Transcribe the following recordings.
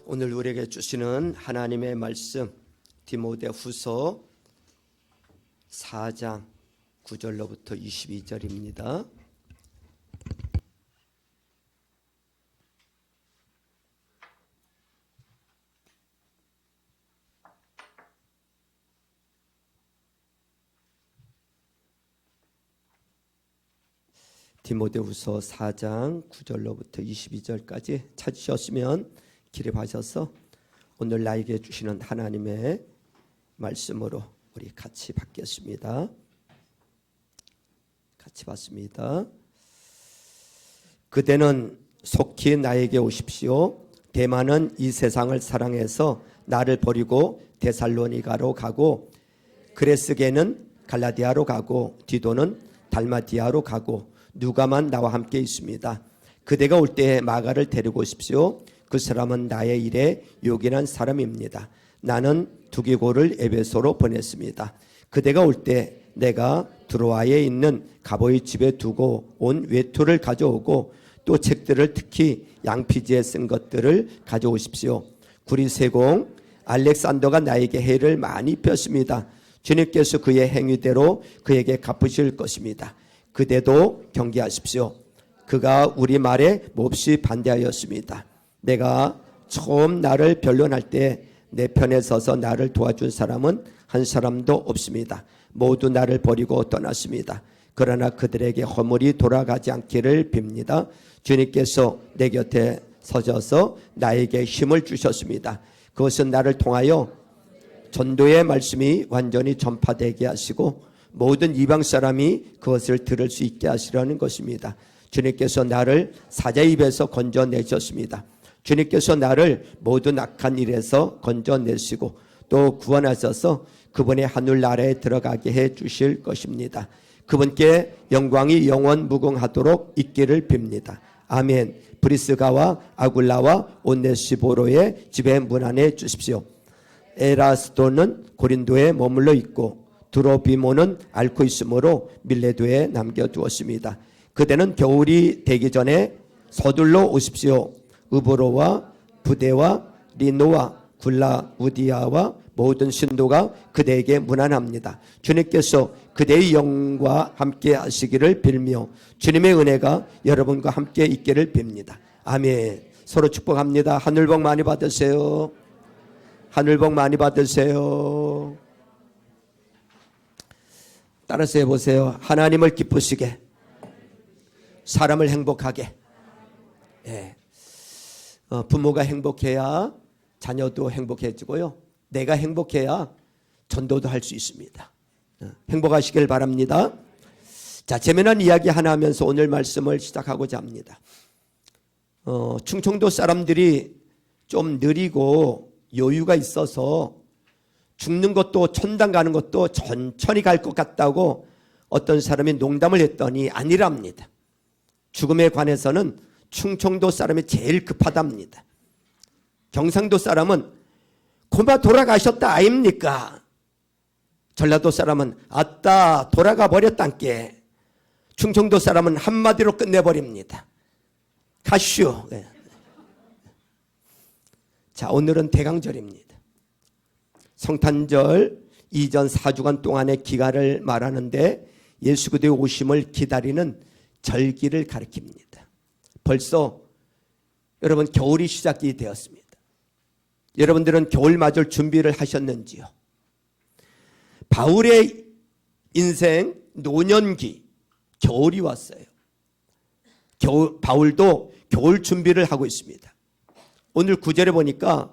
오늘 우리에게 주시는 하나님의 말씀 디모데후서 4장 9절로부터 22절입니다. 디모데후서 4장 9절로부터 22절까지 찾으셨으면 기립하셔서 오늘 나에게 주시는 하나님의 말씀으로 우리 같이 받겠습니다. 같이 받습니다. 그대는 속히 나에게 오십시오. 데마는 이 세상을 사랑해서 나를 버리고 데살로니가로 가고, 그레스게는 갈라디아로 가고, 디도는 달마디아로 가고, 누가만 나와 함께 있습니다. 그대가 올 때에 마가를 데리고 오십시오. 그 사람은 나의 일에 요긴한 사람입니다. 나는 두기고를 에베소로 보냈습니다. 그대가 올 때 내가 드로아에 있는 가보의 집에 두고 온 외투를 가져오고, 또 책들을 특히 양피지에 쓴 것들을 가져오십시오. 구리세공 알렉산더가 나에게 해를 많이 입혔습니다. 주님께서 그의 행위대로 그에게 갚으실 것입니다. 그대도 경계하십시오. 그가 우리 말에 몹시 반대하였습니다. 내가 처음 나를 변론할 때 내 편에 서서 나를 도와준 사람은 한 사람도 없습니다. 모두 나를 버리고 떠났습니다. 그러나 그들에게 허물이 돌아가지 않기를 빕니다. 주님께서 내 곁에 서셔서 나에게 힘을 주셨습니다. 그것은 나를 통하여 전도의 말씀이 완전히 전파되게 하시고 모든 이방 사람이 그것을 들을 수 있게 하시려는 것입니다. 주님께서 나를 사자의 입에서 건져내셨습니다. 주님께서 나를 모든 악한 일에서 건져내시고 또 구원하셔서 그분의 하늘나라에 들어가게 해 주실 것입니다. 그분께 영광이 영원 무궁하도록 있기를 빕니다. 아멘. 브리스가와 아굴라와 온네시보로의 집에 문 안에 주십시오. 에라스도는 고린도에 머물러 있고 드로비모는 앓고 있으므로 밀레도에 남겨두었습니다. 그대는 겨울이 되기 전에 서둘러 오십시오. 으브로와 부데와 리노와 굴라우디아와 모든 신도가 그대에게 문안합니다. 주님께서 그대의 영과 함께 하시기를 빌며 주님의 은혜가 여러분과 함께 있기를 빕니다. 아멘. 서로 축복합니다. 하늘복 많이 받으세요. 하늘복 많이 받으세요. 따라서 해보세요. 하나님을 기쁘시게, 사람을 행복하게. 예. 부모가 행복해야 자녀도 행복해지고요. 내가 행복해야 전도도 할 수 있습니다. 행복하시길 바랍니다. 자, 재미난 이야기 하나 하면서 오늘 말씀을 시작하고자 합니다. 충청도 사람들이 좀 느리고 여유가 있어서 죽는 것도 천당 가는 것도 천천히 갈 것 같다고 어떤 사람이 농담을 했더니 아니랍니다. 죽음에 관해서는 충청도 사람이 제일 급하답니다. 경상도 사람은 고마 돌아가셨다 아닙니까? 전라도 사람은 아따 돌아가 버렸단께. 충청도 사람은 한마디로 끝내버립니다. 가슈. 자, 오늘은 대강절입니다. 성탄절 이전 4주간 동안의 기간을 말하는데 예수 그리스도의 오심을 기다리는 절기를 가리킵니다. 벌써 여러분 겨울이 시작이 되었습니다. 여러분들은 겨울 맞을 준비를 하셨는지요? 바울의 인생 노년기 겨울이 왔어요. 바울도 겨울 준비를 하고 있습니다. 오늘 9절에 보니까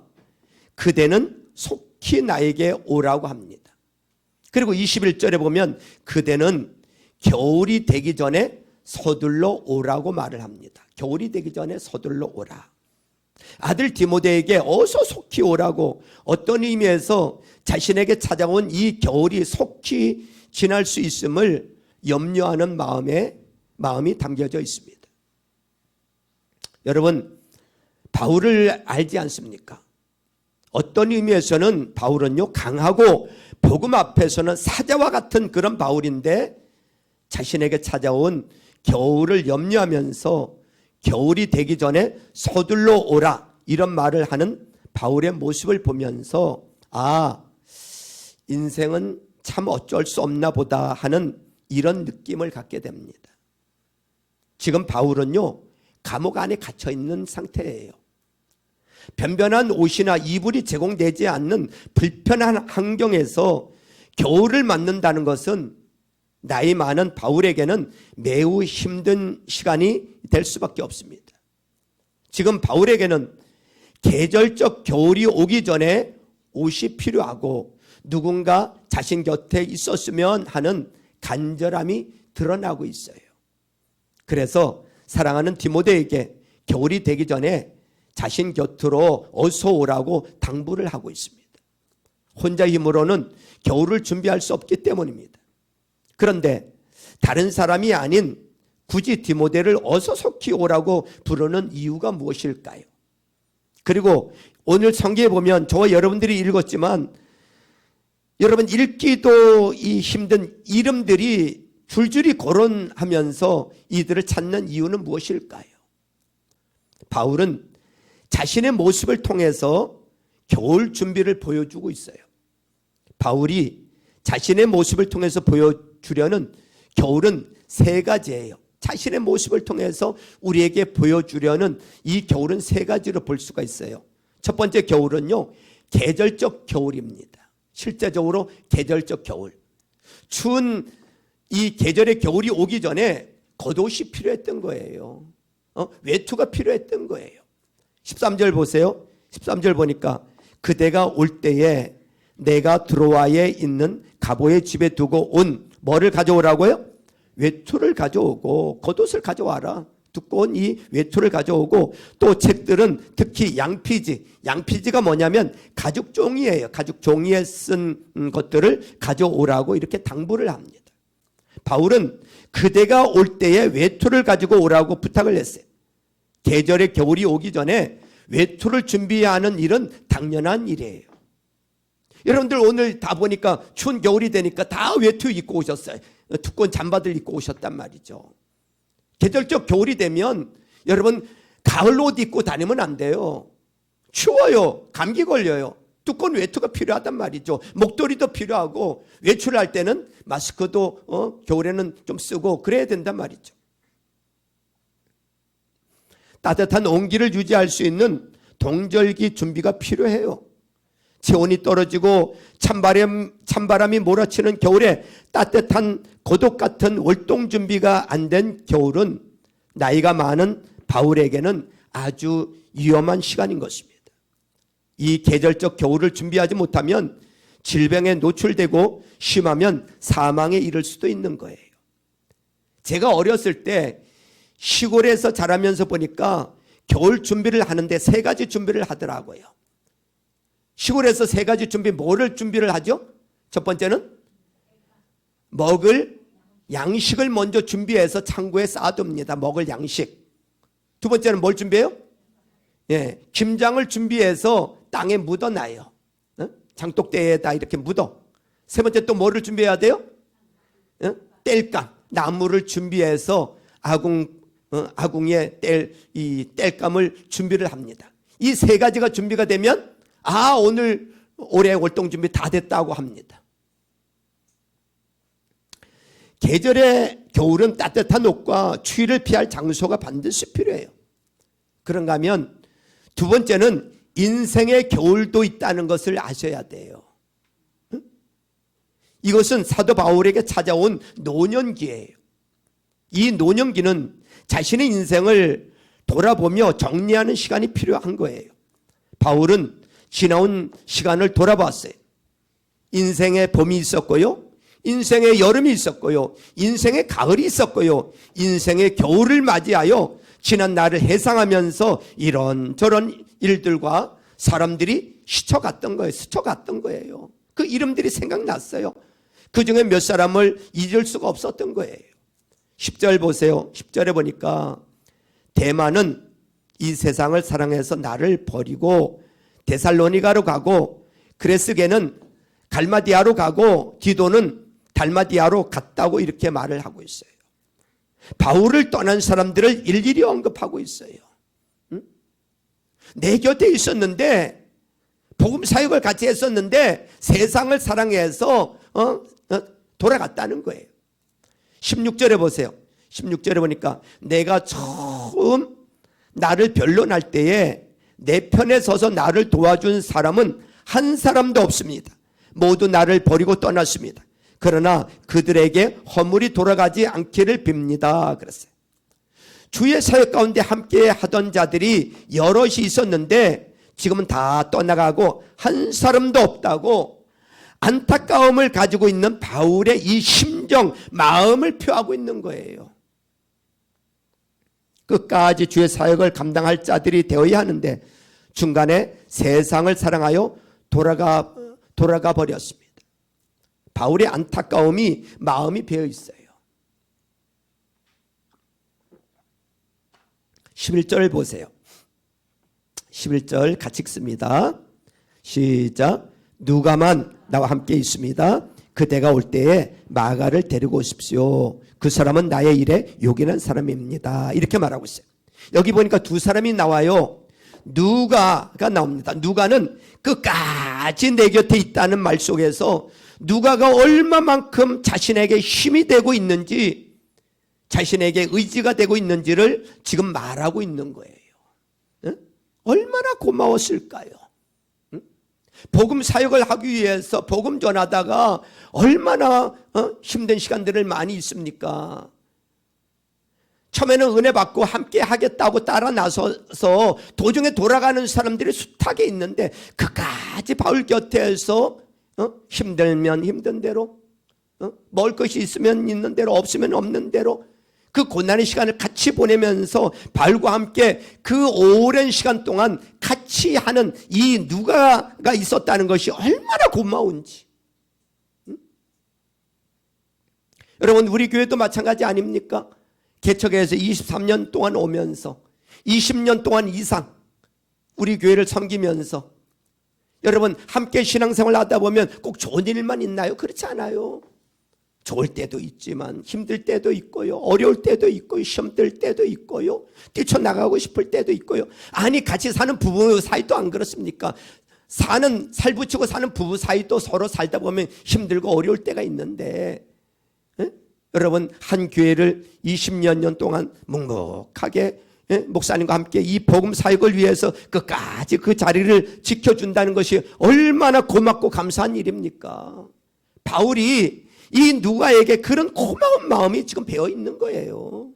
그대는 속히 나에게 오라고 합니다. 그리고 21절에 보면 그대는 겨울이 되기 전에 서둘러 오라고 말을 합니다. 겨울이 되기 전에 서둘러 오라. 아들 디모데에게 어서 속히 오라고 어떤 의미에서 자신에게 찾아온 이 겨울이 속히 지날 수 있음을 염려하는 마음이 담겨져 있습니다. 여러분, 바울을 알지 않습니까? 어떤 의미에서는 바울은요 강하고 복음 앞에서는 사자와 같은 그런 바울인데 자신에게 찾아온 겨울을 염려하면서 겨울이 되기 전에 서둘러 오라 이런 말을 하는 바울의 모습을 보면서 인생은 참 어쩔 수 없나 보다 하는 이런 느낌을 갖게 됩니다. 지금 바울은요, 감옥 안에 갇혀 있는 상태예요. 변변한 옷이나 이불이 제공되지 않는 불편한 환경에서 겨울을 맞는다는 것은 나이 많은 바울에게는 매우 힘든 시간이 될 수밖에 없습니다. 지금 바울에게는 계절적 겨울이 오기 전에 옷이 필요하고 누군가 자신 곁에 있었으면 하는 간절함이 드러나고 있어요. 그래서 사랑하는 디모데에게 겨울이 되기 전에 자신 곁으로 어서 오라고 당부를 하고 있습니다. 혼자 힘으로는 겨울을 준비할 수 없기 때문입니다. 그런데 다른 사람이 아닌 굳이 디모데를 어서 속히 오라고 부르는 이유가 무엇일까요? 그리고 오늘 성경에 보면 저와 여러분들이 읽었지만 여러분 읽기도 힘든 이름들이 줄줄이 거론하면서 이들을 찾는 이유는 무엇일까요? 바울은 자신의 모습을 통해서 겨울 준비를 보여주고 있어요. 바울이 자신의 모습을 통해서 보여주려는 겨울은 세 가지예요. 자신의 모습을 통해서 우리에게 보여주려는 이 겨울은 세 가지로 볼 수가 있어요. 첫 번째 겨울은요, 계절적 겨울입니다. 실제적으로 계절적 겨울. 추운 이 계절의 겨울이 오기 전에 겉옷이 필요했던 거예요. 외투가 필요했던 거예요. 13절 보세요. 13절 보니까 그대가 올 때에 내가 드로아에 있는 가보의 집에 두고 온 뭐를 가져오라고요? 외투를 가져오고 겉옷을 가져와라. 두꺼운 이 외투를 가져오고 또 책들은 특히 양피지가 뭐냐면 가죽 종이에요. 가죽 종이에 쓴 것들을 가져오라고 이렇게 당부를 합니다. 바울은 그대가 올 때에 외투를 가지고 오라고 부탁을 했어요. 계절의 겨울이 오기 전에 외투를 준비하는 일은 당연한 일이에요. 여러분들 오늘 다 보니까 추운 겨울이 되니까 다 외투 입고 오셨어요. 두꺼운 잠바들 입고 오셨단 말이죠. 계절적 겨울이 되면 여러분 가을 옷 입고 다니면 안 돼요. 추워요. 감기 걸려요. 두꺼운 외투가 필요하단 말이죠. 목도리도 필요하고 외출을 할 때는 마스크도 겨울에는 좀 쓰고 그래야 된단 말이죠. 따뜻한 온기를 유지할 수 있는 동절기 준비가 필요해요. 체온이 떨어지고 찬바람이 몰아치는 겨울에 따뜻한 겉옷 같은 월동 준비가 안 된 겨울은 나이가 많은 바울에게는 아주 위험한 시간인 것입니다. 이 계절적 겨울을 준비하지 못하면 질병에 노출되고 심하면 사망에 이를 수도 있는 거예요. 제가 어렸을 때 시골에서 자라면서 보니까 겨울 준비를 하는데 세 가지 준비를 하더라고요. 시골에서 세 가지 준비, 뭐를 준비를 하죠? 첫 번째는 먹을 양식을 먼저 준비해서 창고에 쌓아둡니다. 먹을 양식. 두 번째는 뭘 준비해요? 김장을 준비해서 땅에 묻어놔요. 장독대에다 이렇게 묻어. 세 번째 또 뭐를 준비해야 돼요? 땔감, 나무를 준비해서 아궁이에 이 땔감을 준비를 합니다. 이 세 가지가 준비가 되면 오늘 올해 월동 준비 다 됐다고 합니다. 계절의 겨울은 따뜻한 옷과 추위를 피할 장소가 반드시 필요해요. 그런가 하면 두 번째는 인생의 겨울도 있다는 것을 아셔야 돼요. 이것은 사도 바울에게 찾아온 노년기예요. 이 노년기는 자신의 인생을 돌아보며 정리하는 시간이 필요한 거예요. 바울은 지나온 시간을 돌아봤어요. 인생의 봄이 있었고요. 인생의 여름이 있었고요. 인생의 가을이 있었고요. 인생의 겨울을 맞이하여 지난 날을 회상하면서 이런저런 일들과 사람들이 스쳐갔던 거예요. 그 이름들이 생각났어요. 그 중에 몇 사람을 잊을 수가 없었던 거예요. 10절 보세요. 10절에 보니까 대만은 이 세상을 사랑해서 나를 버리고 데살로니가로 가고 그레스게는 갈마디아로 가고 디도는 달마디아로 갔다고 이렇게 말을 하고 있어요. 바울을 떠난 사람들을 일일이 언급하고 있어요. 내 곁에 있었는데 복음 사역을 같이 했었는데 세상을 사랑해서 돌아갔다는 거예요. 16절에 보세요. 16절에 보니까 내가 처음 나를 변론할 때에 내 편에 서서 나를 도와준 사람은 한 사람도 없습니다. 모두 나를 버리고 떠났습니다. 그러나 그들에게 허물이 돌아가지 않기를 빕니다. 그랬어요. 주의 사역 가운데 함께 하던 자들이 여럿이 있었는데 지금은 다 떠나가고 한 사람도 없다고 안타까움을 가지고 있는 바울의 이 심정, 마음을 표하고 있는 거예요. 끝까지 주의 사역을 감당할 자들이 되어야 하는데 중간에 세상을 사랑하여 돌아가 버렸습니다. 바울의 안타까움이 마음이 배어 있어요. 11절 보세요. 11절 같이 읽습니다. 시작. 누가만 나와 함께 있습니다. 그대가 올 때에 마가를 데리고 오십시오. 그 사람은 나의 일에 요긴한 사람입니다. 이렇게 말하고 있어요. 여기 보니까 두 사람이 나와요. 누가가 나옵니다. 누가는 끝까지 내 곁에 있다는 말 속에서 누가가 얼마만큼 자신에게 힘이 되고 있는지, 자신에게 의지가 되고 있는지를 지금 말하고 있는 거예요. 얼마나 고마웠을까요? 복음 사역을 하기 위해서 복음 전하다가 얼마나 힘든 시간들을 많이 있습니까? 처음에는 은혜 받고 함께 하겠다고 따라 나서서 도중에 돌아가는 사람들이 숱하게 있는데 그까지 바울 곁에서 힘들면 힘든 대로, 먹을 것이 있으면 있는 대로, 없으면 없는 대로 그 고난의 시간을 같이 보내면서 바울과 함께 그 오랜 시간 동안 같이 하는 이 누가가 있었다는 것이 얼마나 고마운지. 여러분, 우리 교회도 마찬가지 아닙니까? 개척에서 23년 동안 오면서 20년 동안 이상 우리 교회를 섬기면서 여러분 함께 신앙생활 하다 보면 꼭 좋은 일만 있나요? 그렇지 않아요. 좋을 때도 있지만 힘들 때도 있고요, 어려울 때도 있고요, 시험 들 때도 있고요, 뛰쳐나가고 싶을 때도 있고요. 아니 같이 사는 부부 사이도 안 그렇습니까? 살붙이고 사는 부부 사이도 서로 살다 보면 힘들고 어려울 때가 있는데, 여러분 한 교회를 20몇 년 동안 묵묵하게 목사님과 함께 이 복음 사역을 위해서 끝까지 그 자리를 지켜준다는 것이 얼마나 고맙고 감사한 일입니까? 바울이 이 누가에게 그런 고마운 마음이 지금 배어 있는 거예요.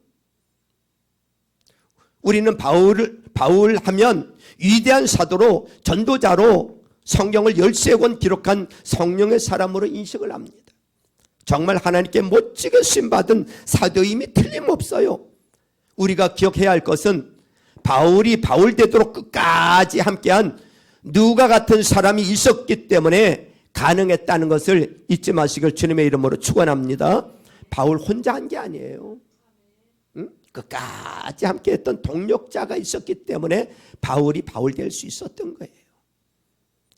우리는 바울 하면 위대한 사도로, 전도자로 성경을 13권 기록한 성령의 사람으로 인식을 합니다. 정말 하나님께 멋지게 쓰임받은 사도임이 틀림없어요. 우리가 기억해야 할 것은 바울이 바울 되도록 끝까지 함께한 누가 같은 사람이 있었기 때문에 가능했다는 것을 잊지 마시길 주님의 이름으로 축원합니다. 바울 혼자 한 게 아니에요. 끝까지 함께했던 동력자가 있었기 때문에 바울이 바울 될 수 있었던 거예요.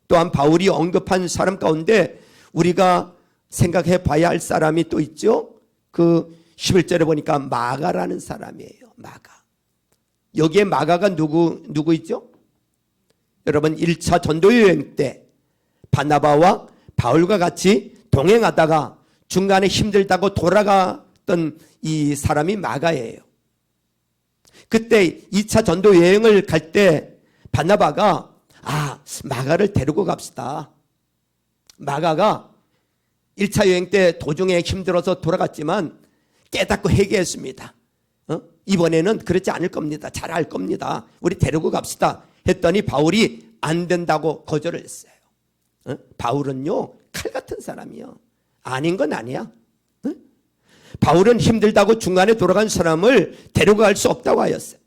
또한 바울이 언급한 사람 가운데 우리가 생각해 봐야 할 사람이 또 있죠. 그 11절에 보니까 마가라는 사람이에요. 마가. 여기에 마가가 누구 있죠? 여러분 1차 전도여행 때 바나바와 바울과 같이 동행하다가 중간에 힘들다고 돌아갔던 이 사람이 마가예요. 그때 2차 전도 여행을 갈 때 바나바가 마가를 데리고 갑시다. 마가가 1차 여행 때 도중에 힘들어서 돌아갔지만 깨닫고 회개했습니다. 이번에는 그렇지 않을 겁니다. 잘할 겁니다. 우리 데리고 갑시다. 했더니 바울이 안 된다고 거절을 했어요. 바울은요 칼 같은 사람이요. 아닌 건 아니야. 바울은 힘들다고 중간에 돌아간 사람을 데리고 갈 수 없다고 하였어요.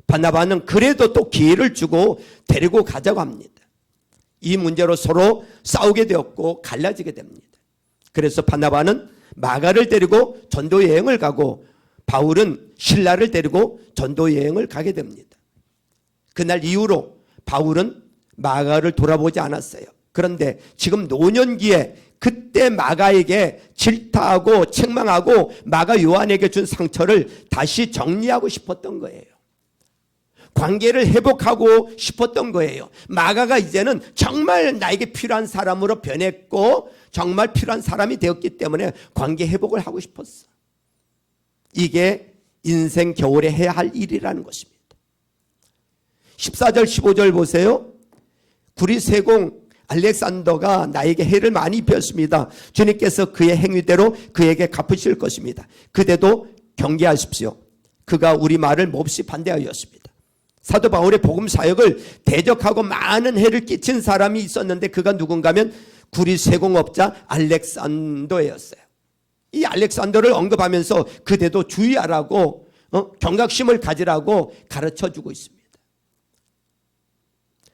바나바는 그래도 또 기회를 주고 데리고 가자고 합니다. 이 문제로 서로 싸우게 되었고 갈라지게 됩니다. 그래서 바나바는 마가를 데리고 전도 여행을 가고 바울은 실라를 데리고 전도 여행을 가게 됩니다. 그날 이후로 바울은 마가를 돌아보지 않았어요. 그런데 지금 노년기에 그때 마가에게 질타하고 책망하고 마가 요한에게 준 상처를 다시 정리하고 싶었던 거예요. 관계를 회복하고 싶었던 거예요. 마가가 이제는 정말 나에게 필요한 사람으로 변했고 정말 필요한 사람이 되었기 때문에 관계 회복을 하고 싶었어. 이게 인생 겨울에 해야 할 일이라는 것입니다. 14절 15절 보세요. 구리세공 알렉산더가 나에게 해를 많이 입혔습니다. 주님께서 그의 행위대로 그에게 갚으실 것입니다. 그대도 경계하십시오. 그가 우리 말을 몹시 반대하였습니다. 사도 바울의 복음 사역을 대적하고 많은 해를 끼친 사람이 있었는데 그가 누군가 하면 구리세공업자 알렉산더였어요. 이 알렉산더를 언급하면서 그대도 주의하라고 경각심을 가지라고 가르쳐주고 있습니다.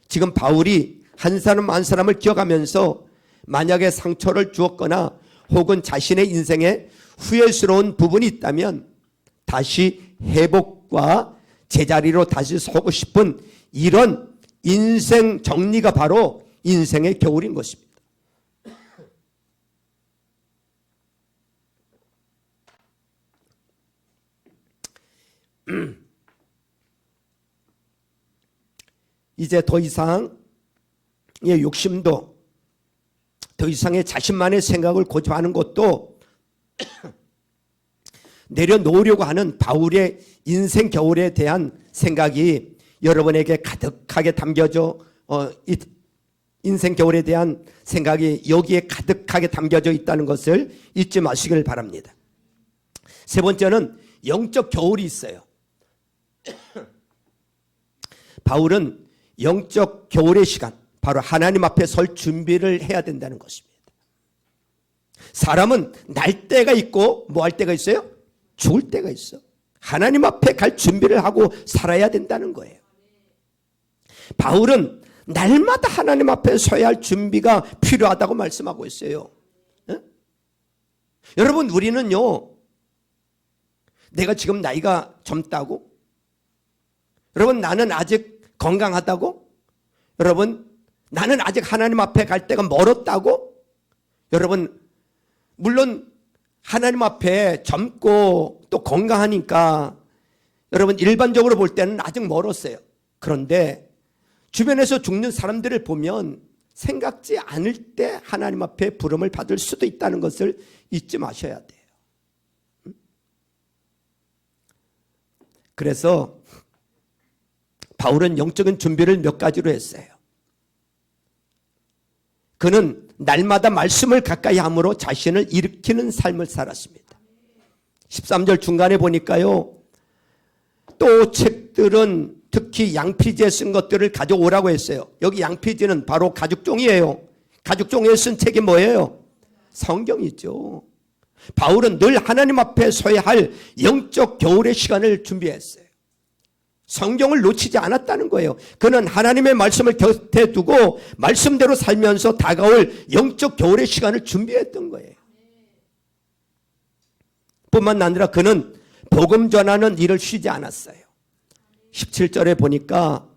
지금 바울이 한 사람 한 사람을 기억하면서 만약에 상처를 주었거나 혹은 자신의 인생에 후회스러운 부분이 있다면 다시 회복과 제자리로 다시 서고 싶은 이런 인생 정리가 바로 인생의 겨울인 것입니다. 이제 더 이상의 욕심도 더 이상의 자신만의 생각을 고집하는 것도 내려놓으려고 하는 바울의 인생 겨울에 대한 생각이 여러분에게 가득하게 담겨져 인생 겨울에 대한 생각이 여기에 가득하게 담겨져 있다는 것을 잊지 마시길 바랍니다. 세 번째는 영적 겨울이 있어요. 바울은 영적 겨울의 시간, 바로 하나님 앞에 설 준비를 해야 된다는 것입니다. 사람은 날 때가 있고 뭐 할 때가 있어요? 죽을 때가 있어. 하나님 앞에 갈 준비를 하고 살아야 된다는 거예요. 바울은 날마다 하나님 앞에 서야 할 준비가 필요하다고 말씀하고 있어요. 에? 여러분, 우리는요, 내가 지금 나이가 젊다고? 여러분, 나는 아직 건강하다고? 여러분, 나는 아직 하나님 앞에 갈 때가 멀었다고? 여러분, 물론 하나님 앞에 젊고 또 건강하니까 여러분 일반적으로 볼 때는 아직 멀었어요. 그런데 주변에서 죽는 사람들을 보면 생각지 않을 때 하나님 앞에 부름을 받을 수도 있다는 것을 잊지 마셔야 돼요. 그래서 바울은 영적인 준비를 몇 가지로 했어요. 그는 날마다 말씀을 가까이 함으로 자신을 일으키는 삶을 살았습니다. 13절 중간에 보니까요, 또 책들은 특히 양피지에 쓴 것들을 가져오라고 했어요. 여기 양피지는 바로 가죽종이에요. 가죽종이에 쓴 책이 뭐예요? 성경이죠. 바울은 늘 하나님 앞에 서야 할 영적 겨울의 시간을 준비했어요. 성경을 놓치지 않았다는 거예요. 그는 하나님의 말씀을 곁에 두고 말씀대로 살면서 다가올 영적 겨울의 시간을 준비했던 거예요. 뿐만 아니라 그는 복음 전하는 일을 쉬지 않았어요. 17절에 보니까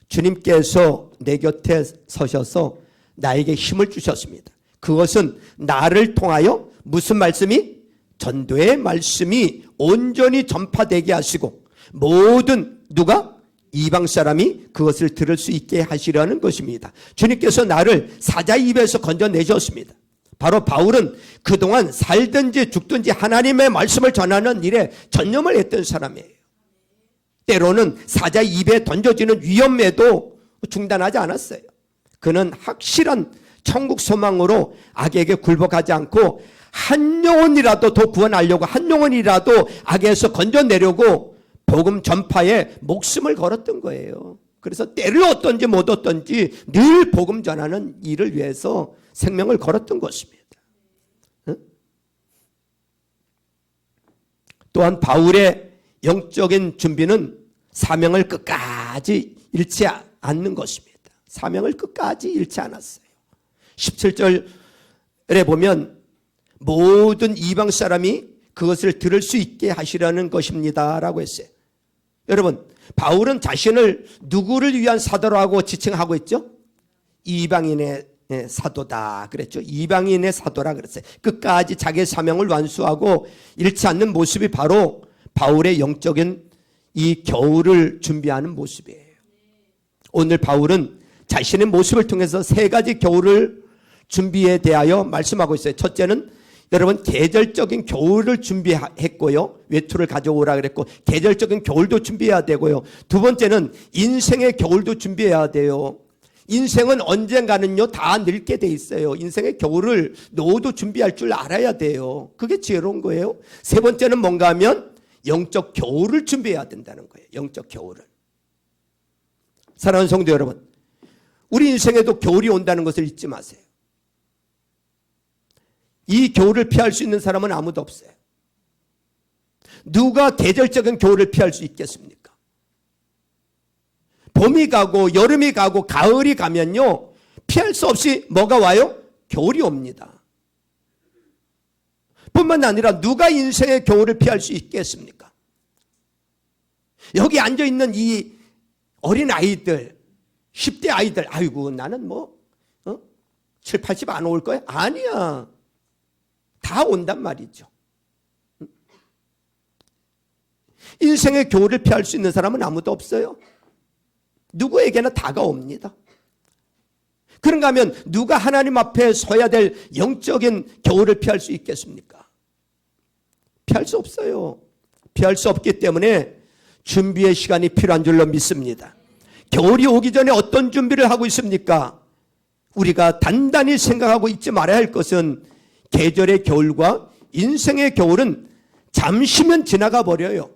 주님께서 내 곁에 서셔서 나에게 힘을 주셨습니다. 그것은 나를 통하여 무슨 말씀이? 전도의 말씀이 온전히 전파되게 하시고 모든 누가? 이방 사람이 그것을 들을 수 있게 하시려는 것입니다. 주님께서 나를 사자의 입에서 건져내셨습니다. 바로 바울은 그동안 살든지 죽든지 하나님의 말씀을 전하는 일에 전념을 했던 사람이에요. 때로는 사자의 입에 던져지는 위험에도 중단하지 않았어요. 그는 확실한 천국 소망으로 악에게 굴복하지 않고 한 영혼이라도 더 구원하려고, 한 영혼이라도 악에서 건져내려고 복음 전파에 목숨을 걸었던 거예요. 그래서 때를 얻든지 못 얻든지 늘 복음 전하는 일을 위해서 생명을 걸었던 것입니다. 또한 바울의 영적인 준비는 사명을 끝까지 잃지 않는 것입니다. 사명을 끝까지 잃지 않았어요. 17절에 보면 모든 이방 사람이 그것을 들을 수 있게 하시려는 것입니다 라고 했어요. 여러분, 바울은 자신을 누구를 위한 사도라고 지칭하고 있죠? 이방인의 사도다 그랬죠. 이방인의 사도라 그랬어요. 끝까지 자기의 사명을 완수하고 잃지 않는 모습이 바로 바울의 영적인 이 겨울을 준비하는 모습이에요. 오늘 바울은 자신의 모습을 통해서 세 가지 겨울을 준비에 대하여 말씀하고 있어요. 첫째는 여러분 계절적인 겨울을 준비했고요. 외투를 가져오라 그랬고 계절적인 겨울도 준비해야 되고요. 두 번째는 인생의 겨울도 준비해야 돼요. 인생은 언젠가는요 다 늙게 돼 있어요. 인생의 겨울을 노후도 준비할 줄 알아야 돼요. 그게 지혜로운 거예요. 세 번째는 뭔가 하면 영적 겨울을 준비해야 된다는 거예요. 영적 겨울을. 사랑하는 성도 여러분, 우리 인생에도 겨울이 온다는 것을 잊지 마세요. 이 겨울을 피할 수 있는 사람은 아무도 없어요. 누가 계절적인 겨울을 피할 수 있겠습니까? 봄이 가고 여름이 가고 가을이 가면요 피할 수 없이 뭐가 와요? 겨울이 옵니다. 뿐만 아니라 누가 인생의 겨울을 피할 수 있겠습니까? 여기 앉아있는 이 어린 아이들 10대 아이들 아이고 나는 7, 80 안 올 거야? 아니야. 다 온단 말이죠. 인생의 겨울을 피할 수 있는 사람은 아무도 없어요. 누구에게나 다가옵니다. 그런가 하면 누가 하나님 앞에 서야 될 영적인 겨울을 피할 수 있겠습니까? 피할 수 없어요. 피할 수 없기 때문에 준비의 시간이 필요한 줄로 믿습니다. 겨울이 오기 전에 어떤 준비를 하고 있습니까? 우리가 단단히 생각하고 잊지 말아야 할 것은 계절의 겨울과 인생의 겨울은 잠시면 지나가 버려요.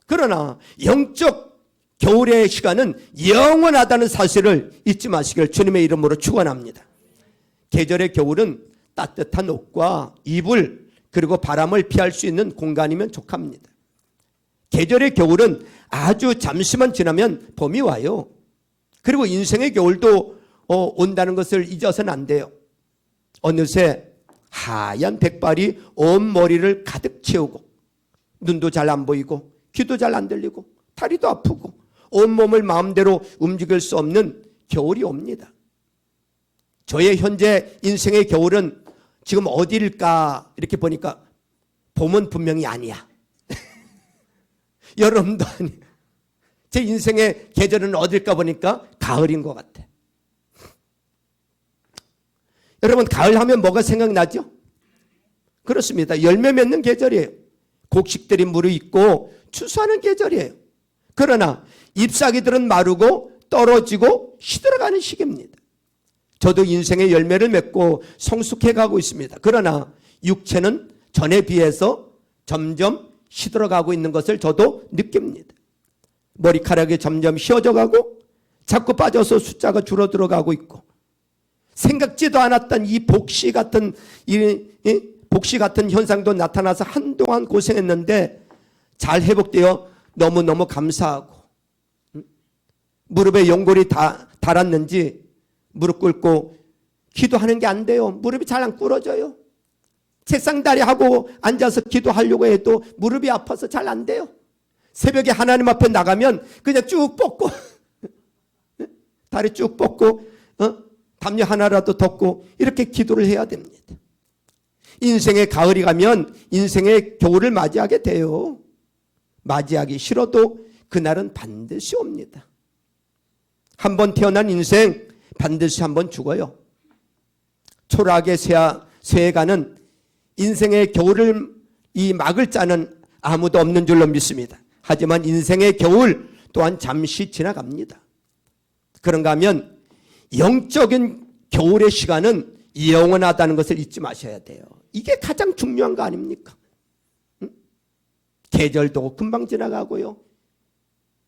그러나 영적 겨울의 시간은 영원하다는 사실을 잊지 마시길 주님의 이름으로 축원합니다. 계절의 겨울은 따뜻한 옷과 이불 그리고 바람을 피할 수 있는 공간이면 족합니다. 계절의 겨울은 아주 잠시만 지나면 봄이 와요. 그리고 인생의 겨울도 온다는 것을 잊어서는 안 돼요. 어느새 하얀 백발이 온 머리를 가득 채우고 눈도 잘 안 보이고 귀도 잘 안 들리고 다리도 아프고 온몸을 마음대로 움직일 수 없는 겨울이 옵니다. 저의 현재 인생의 겨울은 지금 어디일까 이렇게 보니까 봄은 분명히 아니야. 여름도 아니야. 제 인생의 계절은 어딜까 보니까 가을인 것 같아. 여러분 가을 하면 뭐가 생각나죠? 그렇습니다. 열매 맺는 계절이에요. 곡식들이 무르익고 추수하는 계절이에요. 그러나 잎사귀들은 마르고 떨어지고 시들어가는 시기입니다. 저도 인생의 열매를 맺고 성숙해 가고 있습니다. 그러나 육체는 전에 비해서 점점 시들어가고 있는 것을 저도 느낍니다. 머리카락이 점점 휘어져 가고 자꾸 빠져서 숫자가 줄어들어 가고 있고 생각지도 않았던 이 복시 같은 현상도 나타나서 한동안 고생했는데 잘 회복되어 너무너무 감사하고 무릎에 연골이 닳았는지 무릎 꿇고 기도하는 게 안 돼요. 무릎이 잘 안 꿇어져요. 책상다리 하고 앉아서 기도하려고 해도 무릎이 아파서 잘 안 돼요. 새벽에 하나님 앞에 나가면 그냥 쭉 뻗고 다리 쭉 뻗고 담요 하나라도 덮고 이렇게 기도를 해야 됩니다. 인생의 가을이 가면 인생의 겨울을 맞이하게 돼요. 맞이하기 싫어도 그날은 반드시 옵니다. 한 번 태어난 인생 반드시 한 번 죽어요. 초라하게 쇠해가는 인생의 겨울을 이 막을 자는 아무도 없는 줄로 믿습니다. 하지만 인생의 겨울 또한 잠시 지나갑니다. 그런가 하면 영적인 겨울의 시간은 영원하다는 것을 잊지 마셔야 돼요. 이게 가장 중요한 거 아닙니까? 계절도 금방 지나가고요.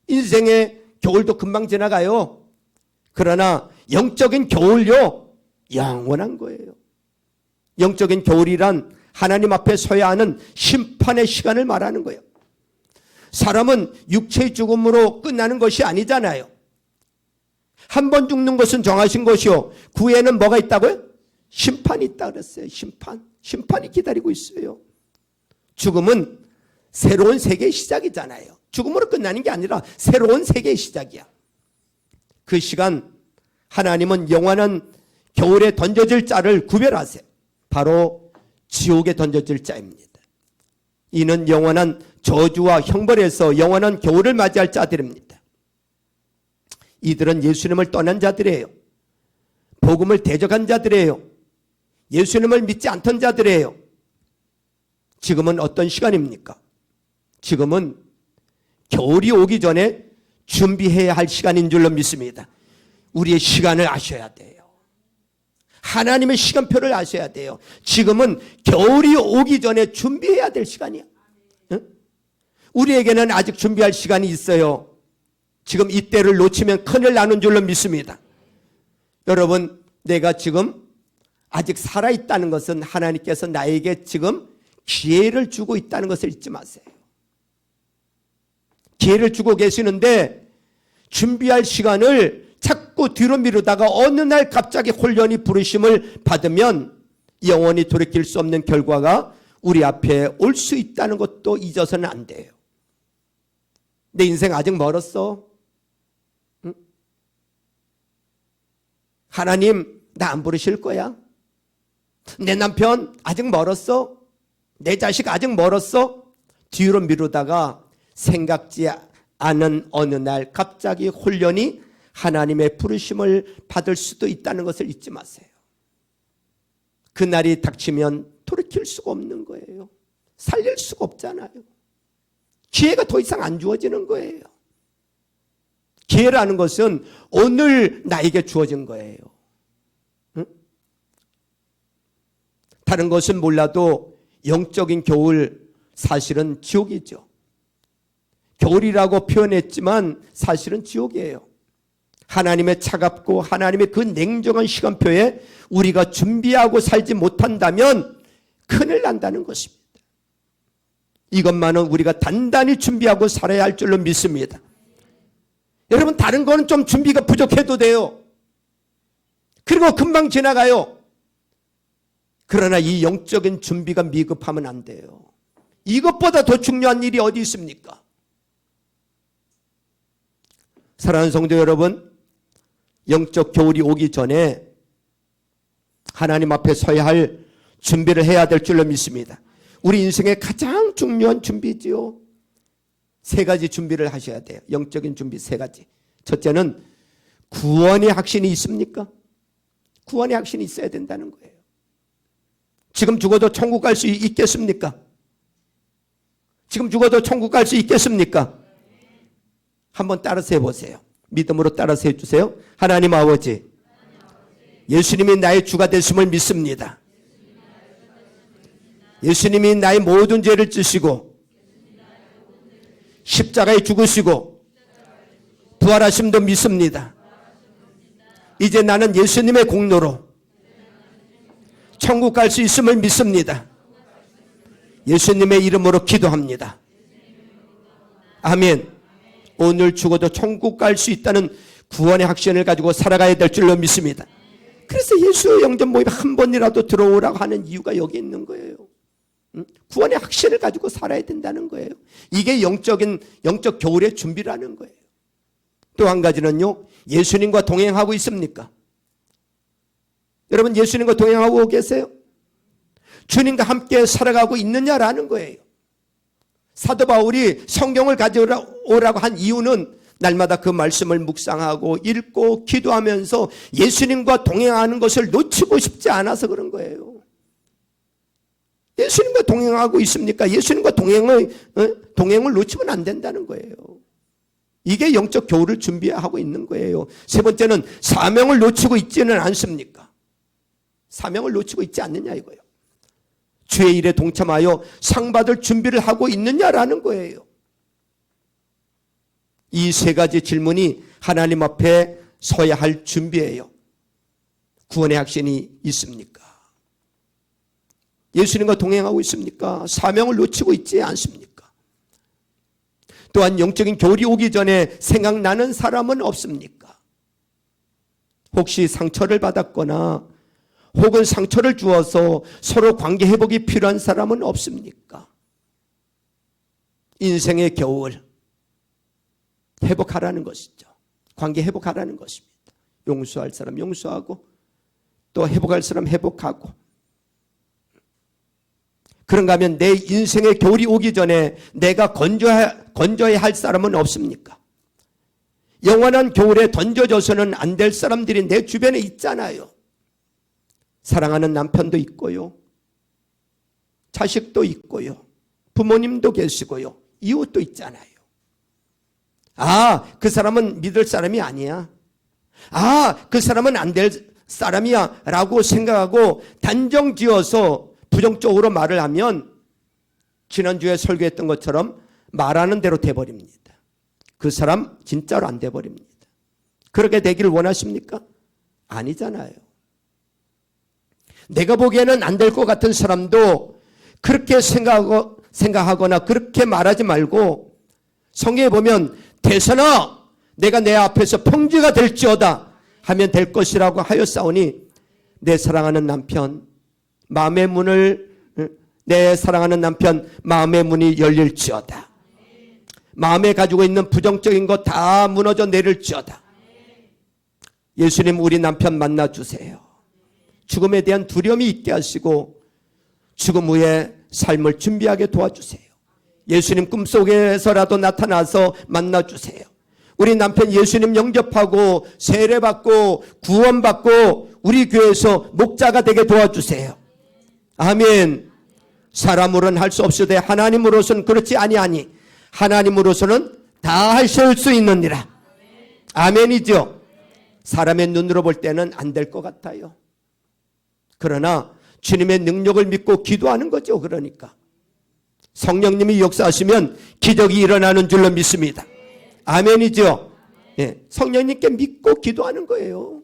인생의 겨울도 금방 지나가요. 그러나 영적인 겨울요 영원한 거예요. 영적인 겨울이란 하나님 앞에 서야 하는 심판의 시간을 말하는 거예요. 사람은 육체의 죽음으로 끝나는 것이 아니잖아요. 한 번 죽는 것은 정하신 것이요 그 후에는 뭐가 있다고요? 심판이 있다 그랬어요. 심판이 기다리고 있어요. 죽음은 새로운 세계의 시작이잖아요. 죽음으로 끝나는 게 아니라 새로운 세계의 시작이야. 그 시간 하나님은 영원한 겨울에 던져질 자를 구별하세요. 바로 지옥에 던져질 자입니다. 이는 영원한 저주와 형벌에서 영원한 겨울을 맞이할 자들입니다. 이들은 예수님을 떠난 자들이에요. 복음을 대적한 자들이에요. 예수님을 믿지 않던 자들이에요. 지금은 어떤 시간입니까? 지금은 겨울이 오기 전에 준비해야 할 시간인 줄로 믿습니다. 우리의 시간을 아셔야 돼요. 하나님의 시간표를 아셔야 돼요. 지금은 겨울이 오기 전에 준비해야 될 시간이야. 응? 우리에게는 아직 준비할 시간이 있어요. 지금 이때를 놓치면 큰일 나는 줄로 믿습니다. 여러분, 내가 지금 아직 살아있다는 것은 하나님께서 나에게 지금 기회를 주고 있다는 것을 잊지 마세요. 기회를 주고 계시는데 준비할 시간을 자꾸 뒤로 미루다가 어느 날 갑자기 홀연히 부르심을 받으면 영원히 돌이킬 수 없는 결과가 우리 앞에 올 수 있다는 것도 잊어서는 안 돼요. 내 인생 아직 멀었어. 응? 하나님 나 안 부르실 거야? 내 남편 아직 멀었어? 내 자식 아직 멀었어? 뒤로 미루다가 생각지 않은 어느 날 갑자기 홀연히 하나님의 부르심을 받을 수도 있다는 것을 잊지 마세요. 그날이 닥치면 돌이킬 수가 없는 거예요. 살릴 수가 없잖아요. 기회가 더 이상 안 주어지는 거예요. 기회라는 것은 오늘 나에게 주어진 거예요. 응? 다른 것은 몰라도 영적인 겨울 사실은 지옥이죠. 겨울이라고 표현했지만 사실은 지옥이에요. 하나님의 차갑고 하나님의 그 냉정한 시간표에 우리가 준비하고 살지 못한다면 큰일 난다는 것입니다. 이것만은 우리가 단단히 준비하고 살아야 할 줄로 믿습니다. 여러분, 다른 거는 좀 준비가 부족해도 돼요. 그리고 금방 지나가요. 그러나 이 영적인 준비가 미흡하면 안 돼요. 이것보다 더 중요한 일이 어디 있습니까? 사랑하는 성도 여러분, 영적 겨울이 오기 전에 하나님 앞에 서야 할 준비를 해야 될 줄로 믿습니다. 우리 인생의 가장 중요한 준비지요. 세 가지 준비를 하셔야 돼요. 영적인 준비 세 가지. 첫째는 구원의 확신이 있습니까? 구원의 확신이 있어야 된다는 거예요. 지금 죽어도 천국 갈 수 있겠습니까? 지금 죽어도 천국 갈 수 있겠습니까? 한번 따라서 해보세요. 믿음으로 따라서 해주세요. 하나님 아버지, 예수님이 나의 주가 되심을 믿습니다. 예수님이 나의 모든 죄를 지시고 십자가에 죽으시고 부활하심도 믿습니다. 이제 나는 예수님의 공로로 천국 갈 수 있음을 믿습니다. 예수님의 이름으로 기도합니다. 아멘. 오늘 죽어도 천국 갈 수 있다는 구원의 확신을 가지고 살아가야 될 줄로 믿습니다. 그래서 예수의 영접 모임에 한 번이라도 들어오라고 하는 이유가 여기 있는 거예요. 구원의 확신을 가지고 살아야 된다는 거예요. 이게 영적 겨울의 준비라는 거예요. 또 한 가지는요, 예수님과 동행하고 있습니까? 여러분, 예수님과 동행하고 계세요? 주님과 함께 살아가고 있느냐라는 거예요. 사도 바울이 성경을 가져오라고 한 이유는 날마다 그 말씀을 묵상하고 읽고 기도하면서 예수님과 동행하는 것을 놓치고 싶지 않아서 그런 거예요. 예수님과 동행하고 있습니까? 예수님과 동행을 놓치면 안 된다는 거예요. 이게 영적 겨울을 준비하고 있는 거예요. 세 번째는 사명을 놓치고 있지는 않습니까? 사명을 놓치고 있지 않느냐 이거예요. 주의 일에 동참하여 상 받을 준비를 하고 있느냐라는 거예요. 이 세 가지 질문이 하나님 앞에 서야 할 준비예요. 구원의 확신이 있습니까? 예수님과 동행하고 있습니까? 사명을 놓치고 있지 않습니까? 또한 영적인 겨울이 오기 전에 생각나는 사람은 없습니까? 혹시 상처를 받았거나 혹은 상처를 주어서 서로 관계 회복이 필요한 사람은 없습니까? 인생의 겨울 회복하라는 것이죠. 관계 회복하라는 것입니다. 용서할 사람 용서하고 또 회복할 사람 회복하고, 그런가 하면 내 인생의 겨울이 오기 전에 내가 건져야 할 사람은 없습니까? 영원한 겨울에 던져져서는 안 될 사람들이 내 주변에 있잖아요. 사랑하는 남편도 있고요. 자식도 있고요. 부모님도 계시고요. 이웃도 있잖아요. 아, 그 사람은 믿을 사람이 아니야. 아, 그 사람은 안 될 사람이야 라고 생각하고 단정 지어서 부정적으로 말을 하면 지난주에 설교했던 것처럼 말하는 대로 돼버립니다. 그 사람 진짜로 안 돼버립니다. 그렇게 되기를 원하십니까? 아니잖아요. 내가 보기에는 안 될 것 같은 사람도 그렇게 생각하거나 그렇게 말하지 말고 성경에 보면 대선아 내가 내 앞에서 평지가 될지어다 하면 될 것이라고 하였사오니 내 사랑하는 남편 마음의 문이 열릴지어다. 마음에 가지고 있는 부정적인 것 다 무너져 내릴지어다. 예수님 우리 남편 만나주세요. 죽음에 대한 두려움이 있게 하시고 죽음 후에 삶을 준비하게 도와주세요. 예수님 꿈속에서라도 나타나서 만나주세요. 우리 남편 예수님 영접하고 세례받고 구원받고 우리 교회에서 목자가 되게 도와주세요. 아멘. 사람으로는 할 수 없으되 하나님으로서는 그렇지 아니하니 하나님으로서는 다 하실 수 있느니라. 아멘이죠. 사람의 눈으로 볼 때는 안 될 것 같아요. 그러나 주님의 능력을 믿고 기도하는 거죠. 그러니까 성령님이 역사하시면 기적이 일어나는 줄로 믿습니다. 아멘이죠. 예, 성령님께 믿고 기도하는 거예요.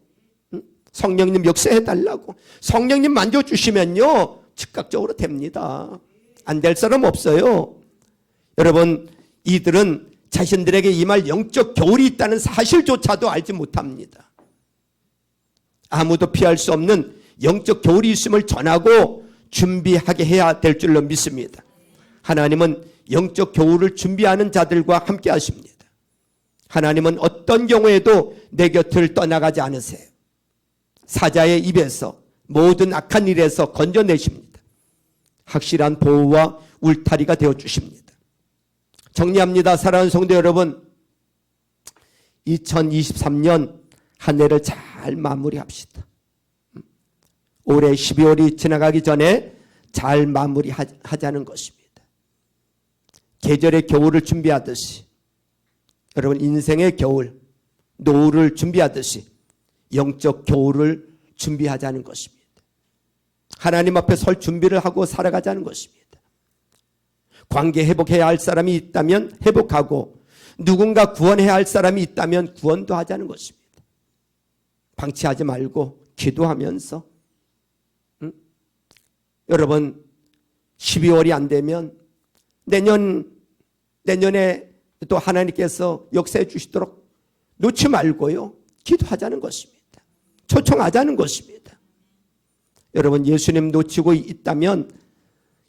성령님 역사해달라고. 성령님 만져주시면요 즉각적으로 됩니다. 안 될 사람 없어요. 여러분 이들은 자신들에게 임할 영적 겨울이 있다는 사실조차도 알지 못합니다. 아무도 피할 수 없는 영적 겨울이 있음을 전하고 준비하게 해야 될 줄로 믿습니다. 하나님은 영적 겨울을 준비하는 자들과 함께 하십니다. 하나님은 어떤 경우에도 내 곁을 떠나가지 않으세요. 사자의 입에서 모든 악한 일에서 건져내십니다. 확실한 보호와 울타리가 되어주십니다. 정리합니다. 사랑하는 성도 여러분, 2023년 한 해를 잘 마무리합시다. 올해 12월이 지나가기 전에 잘 마무리하자는 것입니다. 계절의 겨울을 준비하듯이 여러분 인생의 겨울, 노을을 준비하듯이 영적 겨울을 준비하자는 것입니다. 하나님 앞에 설 준비를 하고 살아가자는 것입니다. 관계 회복해야 할 사람이 있다면 회복하고 누군가 구원해야 할 사람이 있다면 구원도 하자는 것입니다. 방치하지 말고 기도하면서 여러분 12월이 안 되면 내년에 또 하나님께서 역사해 주시도록 놓지 말고요. 기도하자는 것입니다. 초청하자는 것입니다. 여러분 예수님 놓치고 있다면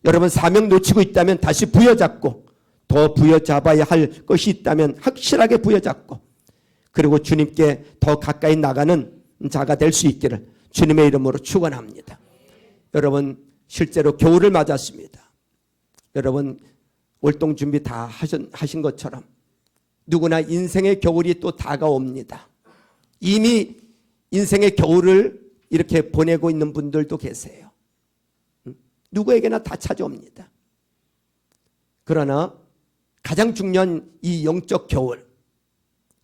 여러분 사명 놓치고 있다면 다시 부여잡고 더 부여잡아야 할 것이 있다면 확실하게 부여잡고 그리고 주님께 더 가까이 나가는 자가 될 수 있기를 주님의 이름으로 축원합니다. 여러분 실제로 겨울을 맞았습니다. 여러분 월동 준비 다 하신 것처럼 누구나 인생의 겨울이 또 다가옵니다. 이미 인생의 겨울을 이렇게 보내고 있는 분들도 계세요. 누구에게나 다 찾아옵니다. 그러나 가장 중요한 이 영적 겨울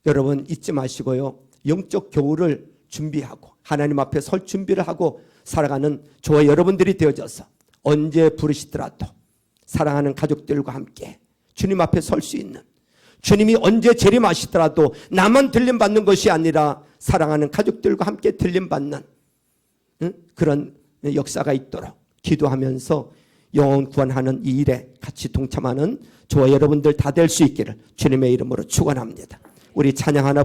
여러분 잊지 마시고요. 영적 겨울을 준비하고 하나님 앞에 설 준비를 하고 살아가는 저와 여러분들이 되어져서 언제 부르시더라도 사랑하는 가족들과 함께 주님 앞에 설 수 있는 주님이 언제 재림하시더라도 나만 들림받는 것이 아니라 사랑하는 가족들과 함께 들림받는 그런 역사가 있도록 기도하면서 영혼 구원하는 이 일에 같이 동참하는 저와 여러분들 다 될 수 있기를 주님의 이름으로 축원합니다. 우리 찬양 하나